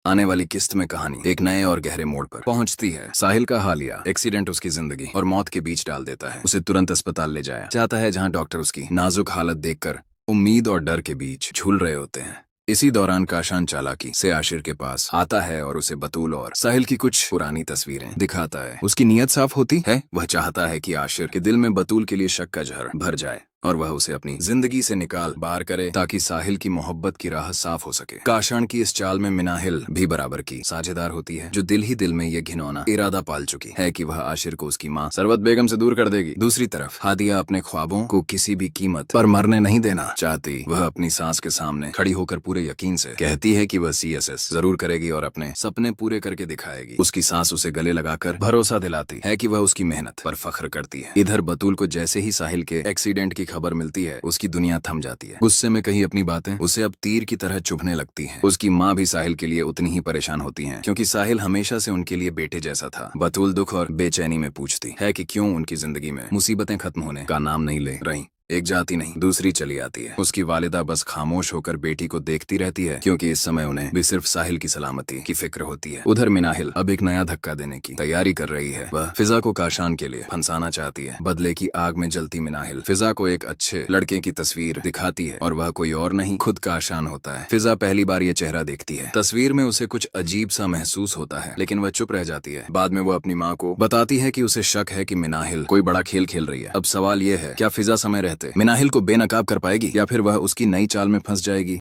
आने वाली किस्त में कहानी एक नए और गहरे मोड़ पर पहुंचती है। साहिल का हालिया एक्सीडेंट उसकी जिंदगी और मौत के बीच डाल देता है। उसे तुरंत अस्पताल ले जाया जाता है, जहां डॉक्टर उसकी नाजुक हालत देखकर उम्मीद और डर के बीच झूल रहे होते हैं। इसी दौरान काशान चालाकी से आशिर के पास आता है और उसे बतूल और साहिल की कुछ पुरानी तस्वीरें दिखाता है। उसकी नीयत साफ होती है, वह चाहता है कि आशिर के दिल में बतूल के लिए शक का जहर भर जाए और वह उसे अपनी जिंदगी से निकाल बाहर करे, ताकि साहिल की मोहब्बत की राह साफ हो सके। काशान की इस चाल में मिनाहिल भी बराबर की साझेदार होती है, जो दिल ही दिल में ये घिनौना इरादा पाल चुकी है कि वह आशिर को उसकी माँ सरवत बेगम से दूर कर देगी। दूसरी तरफ हादिया अपने ख्वाबों को किसी भी कीमत पर मरने नहीं देना चाहती। वह अपनी सांस के सामने खड़ी होकर पूरे यकीन से कहती है कि वह CSS जरूर करेगी और अपने सपने पूरे करके दिखाएगी। उसकी सांस उसे गले लगाकर भरोसा दिलाती है कि वह उसकी मेहनत पर फख्र करती है। इधर बतूल को जैसे ही साहिल के एक्सीडेंट की खबर मिलती है, उसकी दुनिया थम जाती है। गुस्से में कही अपनी बातें उसे अब तीर की तरह चुभने लगती हैं। उसकी माँ भी साहिल के लिए उतनी ही परेशान होती हैं, क्योंकि साहिल हमेशा से उनके लिए बेटे जैसा था। बतूल दुख और बेचैनी में पूछती है कि क्यों उनकी जिंदगी में मुसीबतें खत्म होने का नाम नहीं ले रही। एक जाती नहीं दूसरी चली आती है। उसकी वालिदा बस खामोश होकर बेटी को देखती रहती है, क्योंकि इस समय उन्हें भी सिर्फ साहिल की सलामती की फिक्र होती है। उधर मिनाहिल अब एक नया धक्का देने की तैयारी कर रही है। वह फिजा को काशान के लिए फंसाना चाहती है। बदले की आग में जलती मिनाहिल फिजा को एक अच्छे लड़के की तस्वीर दिखाती है, और वह कोई और नहीं खुद काशान होता है। फिजा पहली बार ये चेहरा देखती है। तस्वीर में उसे कुछ अजीब सा महसूस होता है, लेकिन वह चुप रह जाती है। बाद में वह अपनी माँ को बताती है कि उसे शक है कि मिनाहिल कोई बड़ा खेल खेल रही है। अब सवाल ये है, क्या फिजा समय रहते मिनाहिल को बेनकाब कर पाएगी, या फिर वह उसकी नई चाल में फंस जाएगी।